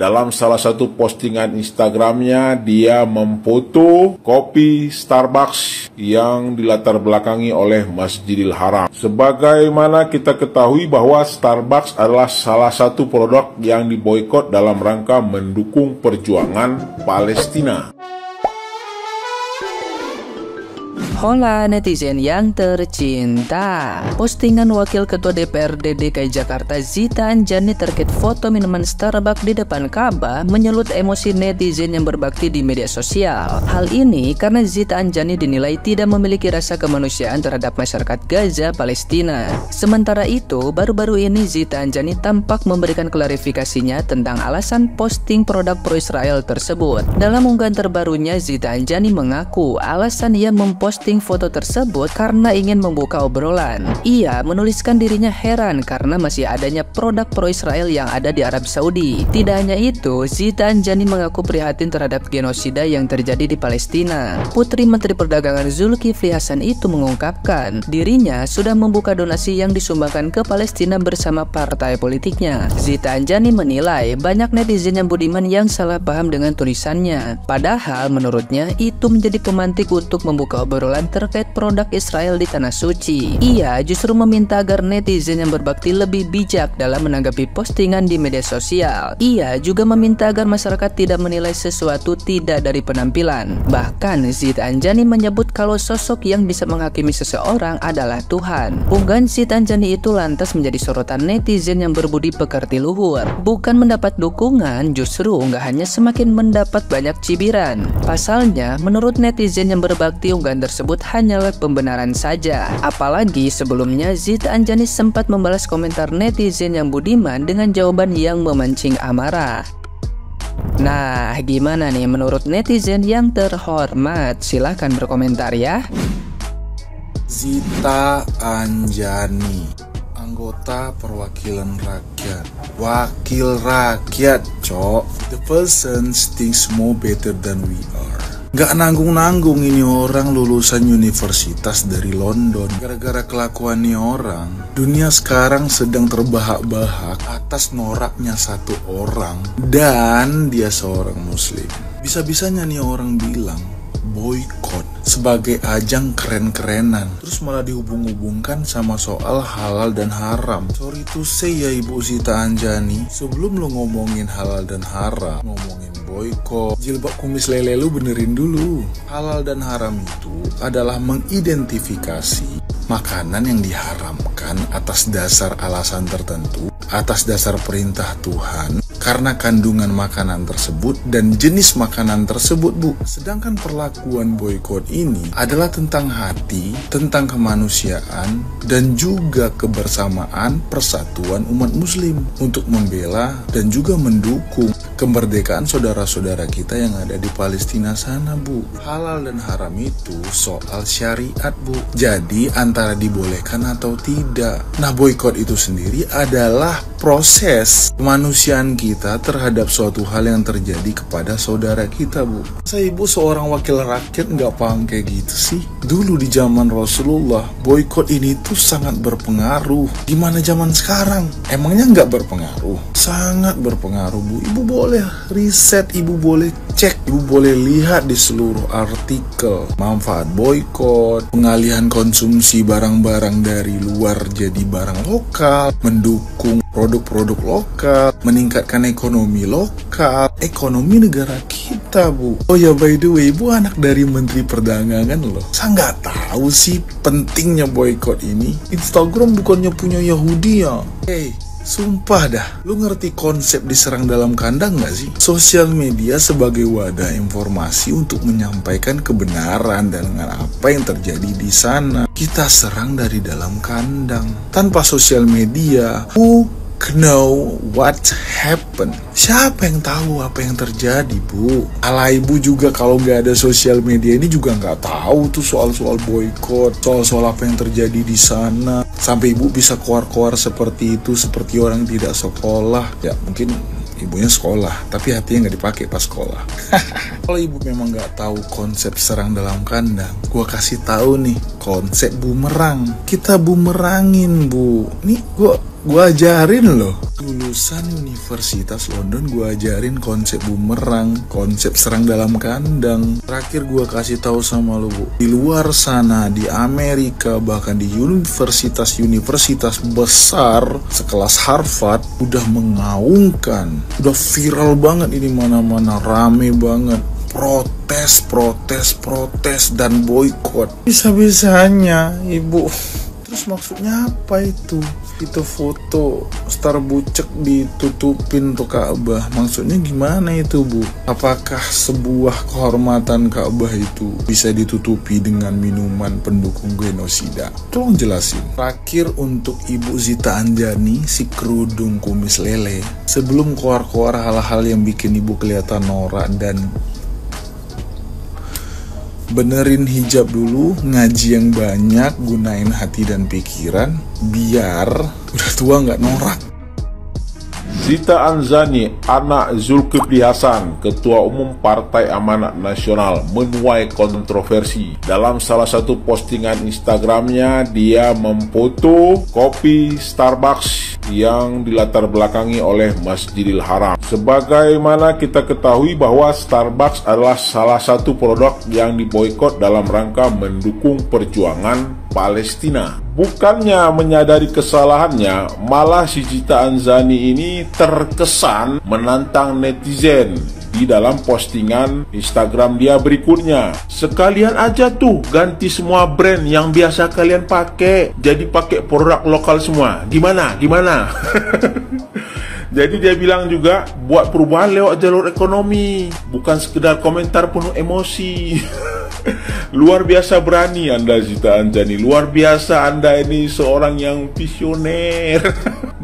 dalam salah satu postingan Instagramnya, dia memfoto kopi Starbucks yang dilatar belakangi oleh Masjidil Haram. Sebagaimana kita ketahui bahwa Starbucks adalah salah satu produk yang diboikot dalam rangka mendukung perjuangan Palestina. Hola netizen yang tercinta. Postingan Wakil Ketua DPRD DKI Jakarta Zita Anjani terkait foto minuman Starbucks di depan Ka'bah menyulut emosi netizen yang berbakti di media sosial. Hal ini karena Zita Anjani dinilai tidak memiliki rasa kemanusiaan terhadap masyarakat Gaza, Palestina. Sementara itu, baru-baru ini Zita Anjani tampak memberikan klarifikasinya tentang alasan posting produk pro-Israel tersebut. Dalam unggahan terbarunya, Zita Anjani mengaku alasan ia memposting foto tersebut karena ingin membuka obrolan. Ia menuliskan dirinya heran karena masih adanya produk pro-Israel yang ada di Arab Saudi. Tidak hanya itu, Zita Anjani mengaku prihatin terhadap genosida yang terjadi di Palestina. Putri Menteri Perdagangan Zulkifli Hasan itu mengungkapkan dirinya sudah membuka donasi yang disumbangkan ke Palestina bersama partai politiknya. Zita Anjani menilai banyak netizen yang budiman yang salah paham dengan tulisannya. Padahal menurutnya itu menjadi pemantik untuk membuka obrolan terkait produk Israel di Tanah Suci. Ia justru meminta agar netizen yang berbakti lebih bijak dalam menanggapi postingan di media sosial. Ia juga meminta agar masyarakat tidak menilai sesuatu tidak dari penampilan. Bahkan Zita Anjani menyebut kalau sosok yang bisa menghakimi seseorang adalah Tuhan. Unggahan Zita Anjani itu lantas menjadi sorotan netizen yang berbudi pekerti luhur. Bukan mendapat dukungan, justru nggak hanya semakin mendapat banyak cibiran. Pasalnya, menurut netizen yang berbakti, unggahan tersebut hanyalah pembenaran saja. Apalagi sebelumnya Zita Anjani sempat membalas komentar netizen yang budiman dengan jawaban yang memancing amarah. Nah, gimana nih menurut netizen yang terhormat? Silahkan berkomentar ya. Zita Anjani, anggota perwakilan rakyat, wakil rakyat, cok. The person thinks more better than we are. Gak nanggung-nanggung ini orang lulusan universitas dari London. Gara-gara kelakuan ini orang, dunia sekarang sedang terbahak-bahak atas noraknya satu orang, dan dia seorang muslim. Bisa-bisanya nih orang bilang boykot sebagai ajang keren-kerenan, terus malah dihubung-hubungkan sama soal halal dan haram. Sorry to say ya Ibu Zita Anjani, sebelum lo ngomongin halal dan haram, ngomongin boykot, jilbab kumis lele lu benerin dulu. Halal dan haram itu adalah mengidentifikasi makanan yang diharamkan atas dasar alasan tertentu, atas dasar perintah Tuhan, karena kandungan makanan tersebut dan jenis makanan tersebut, Bu. Sedangkan perlakuan boykot ini adalah tentang hati, tentang kemanusiaan, dan juga kebersamaan persatuan umat muslim untuk membela dan juga mendukung kemerdekaan saudara-saudara kita yang ada di Palestina sana, Bu. Halal dan haram itu soal syariat, Bu. Jadi antara dibolehkan atau tidak. Nah, boykot itu sendiri adalah proses kemanusiaan kita terhadap suatu hal yang terjadi kepada saudara kita, Bu. Saya Ibu seorang wakil rakyat nggak paham kayak gitu sih. Dulu di zaman Rasulullah, boykot ini tuh sangat berpengaruh. Gimana zaman sekarang? Emangnya nggak berpengaruh? Sangat berpengaruh, Bu. Ibu boleh riset, Ibu boleh cek, Ibu boleh lihat di seluruh artikel manfaat boykot, pengalihan konsumsi barang-barang dari luar jadi barang lokal, mendukung produk-produk lokal, meningkatkan ekonomi lokal, ekonomi negara kita, Bu. Oh ya, by the way, Ibu anak dari Menteri Perdagangan loh. Saya nggak tahu sih pentingnya boykot ini. Instagram bukannya punya Yahudi ya? Hey, sumpah dah, lu ngerti konsep diserang dalam kandang gak sih? Sosial media sebagai wadah informasi untuk menyampaikan kebenaran dan dengan apa yang terjadi di sana. Kita serang dari dalam kandang. Tanpa sosial media, know what happened. Siapa yang tahu apa yang terjadi, Bu? Ala Ibu juga kalau nggak ada sosial media ini juga nggak tahu tuh soal-soal boykot, soal-soal apa yang terjadi di sana. Sampai Ibu bisa keluar-keluar seperti itu, seperti orang tidak sekolah. Ya mungkin ibunya sekolah, tapi hatinya nggak dipakai pas sekolah. Kalau Ibu memang nggak tahu konsep serang dalam kandang, gua kasih tahu nih konsep bumerang. Kita bumerangin, Bu. Nih gua Gue ajarin loh. Lulusan Universitas London, gue ajarin konsep bumerang, konsep serang dalam kandang. Terakhir gue kasih tahu sama lo, Bu, di luar sana, di Amerika, bahkan di universitas besar sekelas Harvard udah mengaungkan, udah viral banget ini, mana-mana rame banget, protes dan boykot. Bisa-bisanya ibu. Terus maksudnya apa itu? Itu foto star bucek ditutupin tuh Ka'bah. Maksudnya gimana itu, Bu? Apakah sebuah kehormatan Ka'bah itu bisa ditutupi dengan minuman pendukung genosida? Tolong jelasin. Terakhir untuk Ibu Zita Anjani, si kerudung kumis lele. Sebelum keluar-keluar hal-hal yang bikin Ibu kelihatan norak dan benerin hijab dulu, ngaji yang banyak, gunain hati dan pikiran, biar udah tua nggak norak. Zita Anjani, anak Zulkifli Hasan, Ketua Umum Partai Amanat Nasional, menuai kontroversi. Dalam salah satu postingan Instagramnya, dia memfoto kopi Starbucks yang dilatar belakangi oleh Masjidil Haram. Sebagaimana kita ketahui bahwa Starbucks adalah salah satu produk yang diboikot dalam rangka mendukung perjuangan Palestina. Bukannya menyadari kesalahannya, malah si Zita Anjani ini terkesan menantang netizen di dalam postingan Instagram dia berikutnya. Sekalian aja tuh ganti semua brand yang biasa kalian pakai, jadi pakai produk lokal semua. Gimana? Jadi dia bilang juga buat perubahan lewat jalur ekonomi, bukan sekedar komentar penuh emosi. Luar biasa berani Anda Zita Anjani, luar biasa Anda ini seorang yang visioner.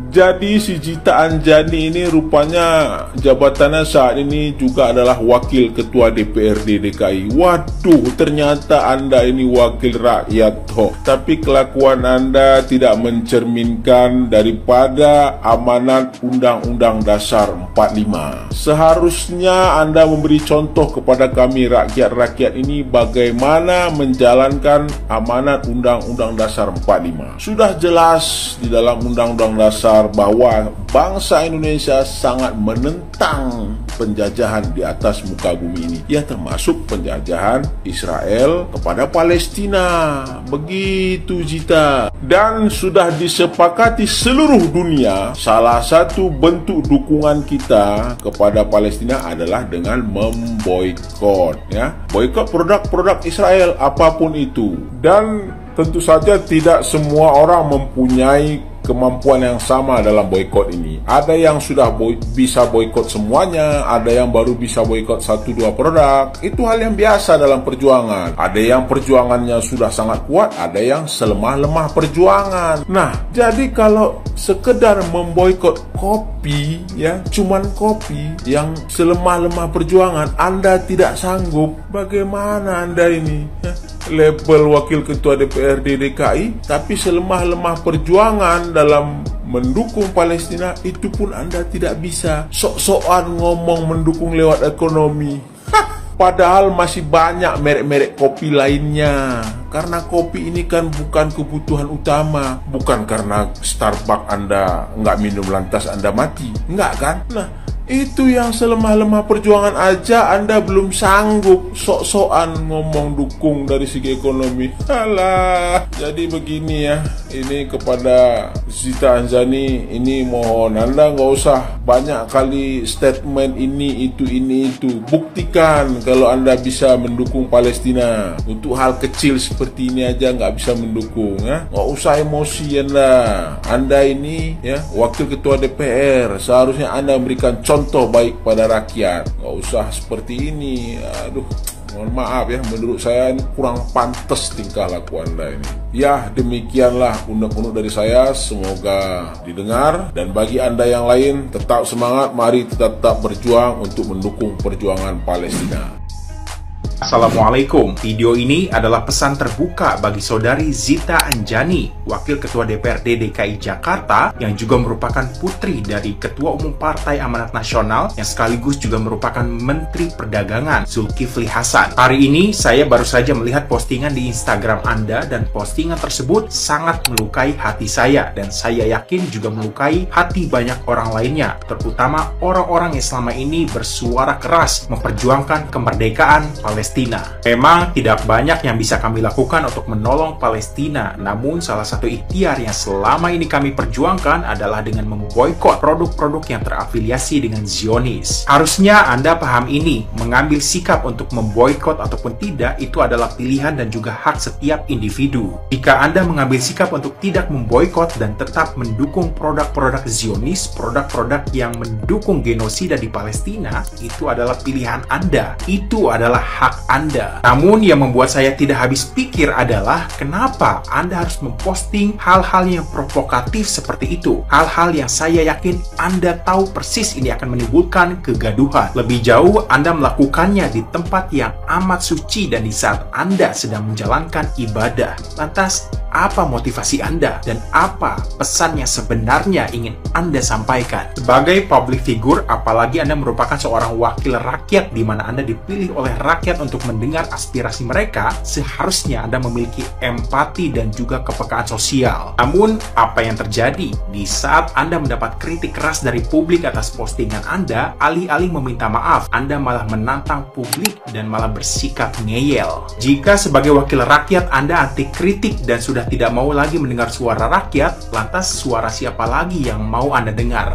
Jadi si Zita Anjani ini rupanya jabatannya saat ini juga adalah Wakil Ketua DPRD DKI. Waduh, ternyata Anda ini wakil rakyat toh. Tapi kelakuan Anda tidak mencerminkan daripada amanat Undang-Undang Dasar 45. Seharusnya Anda memberi contoh kepada kami rakyat-rakyat ini bagaimana menjalankan amanat Undang-Undang Dasar 45. Sudah jelas di dalam Undang-Undang Dasar bahwa bangsa Indonesia sangat menentang penjajahan di atas muka bumi ini, ya termasuk penjajahan Israel kepada Palestina. Begitu Zita. Dan sudah disepakati seluruh dunia, salah satu bentuk dukungan kita kepada Palestina adalah dengan memboikot, ya, boikot produk-produk Israel apapun itu. Dan tentu saja tidak semua orang mempunyai kemampuan yang sama dalam boikot ini. Ada yang sudah bisa boikot semuanya, ada yang baru bisa boikot 1-2 produk. Itu hal yang biasa dalam perjuangan. Ada yang perjuangannya sudah sangat kuat, ada yang selemah-lemah perjuangan. Nah, jadi kalau sekedar memboikot kopi, ya, cuman kopi yang selemah-lemah perjuangan, Anda tidak sanggup. Bagaimana Anda ini, ya? Label Wakil Ketua DPRD DKI, tapi selemah-lemah perjuangan dalam mendukung Palestina itu pun Anda tidak bisa. Sok-sokan ngomong mendukung lewat ekonomi. Padahal masih banyak merek-merek kopi lainnya. Karena kopi ini kan bukan kebutuhan utama. Bukan karena Starbucks Anda nggak minum lantas Anda mati. Nggak kan? Nah, itu yang selemah-lemah perjuangan aja Anda belum sanggup sok-sokan ngomong dukung dari segi ekonomi. Alah, jadi begini ya. Ini kepada Zita Anjani, ini mohon Anda nggak usah banyak kali statement ini itu. Buktikan kalau Anda bisa mendukung Palestina. Untuk hal kecil seperti ini aja nggak bisa mendukung, ya. Nggak usah emosi Anda. Anda ini, ya, Wakil Ketua DPR, seharusnya Anda memberikan contoh baik pada rakyat. Nggak usah seperti ini. Aduh, mohon maaf ya, menurut saya ini kurang pantas tingkah laku Anda ini. Ya, demikianlah unek-unek dari saya, semoga didengar. Dan bagi Anda yang lain, tetap semangat, mari tetap berjuang untuk mendukung perjuangan Palestina. Assalamualaikum. Video ini adalah pesan terbuka bagi saudari Zita Anjani, Wakil Ketua DPRD DKI Jakarta yang juga merupakan putri dari Ketua Umum Partai Amanat Nasional yang sekaligus juga merupakan Menteri Perdagangan Zulkifli Hasan. Hari ini saya baru saja melihat postingan di Instagram Anda dan postingan tersebut sangat melukai hati saya dan saya yakin juga melukai hati banyak orang lainnya, terutama orang-orang yang selama ini bersuara keras memperjuangkan kemerdekaan Palestina. Memang tidak banyak yang bisa kami lakukan untuk menolong Palestina, namun salah satu ikhtiar yang selama ini kami perjuangkan adalah dengan memboikot produk-produk yang terafiliasi dengan Zionis. Harusnya Anda paham ini, mengambil sikap untuk memboikot ataupun tidak itu adalah pilihan dan juga hak setiap individu. Jika Anda mengambil sikap untuk tidak memboikot dan tetap mendukung produk-produk Zionis, produk-produk yang mendukung genosida di Palestina, itu adalah pilihan Anda. Itu adalah hak Anda. Namun yang membuat saya tidak habis pikir adalah kenapa Anda harus memposting hal-hal yang provokatif seperti itu. Hal-hal yang saya yakin Anda tahu persis ini akan menimbulkan kegaduhan. Lebih jauh, Anda melakukannya di tempat yang amat suci dan di saat Anda sedang menjalankan ibadah. Lantas, apa motivasi Anda dan apa pesan yang sebenarnya ingin Anda sampaikan? Sebagai public figure, apalagi Anda merupakan seorang wakil rakyat di mana Anda dipilih oleh rakyat untuk mendengar aspirasi mereka, seharusnya Anda memiliki empati dan juga kepekaan sosial. Namun, apa yang terjadi di saat Anda mendapat kritik keras dari publik atas postingan Anda, alih-alih meminta maaf, Anda malah menantang publik dan malah bersikap ngeyel. Jika sebagai wakil rakyat Anda anti kritik dan sudah tidak mau lagi mendengar suara rakyat, lantas suara siapa lagi yang mau Anda dengar?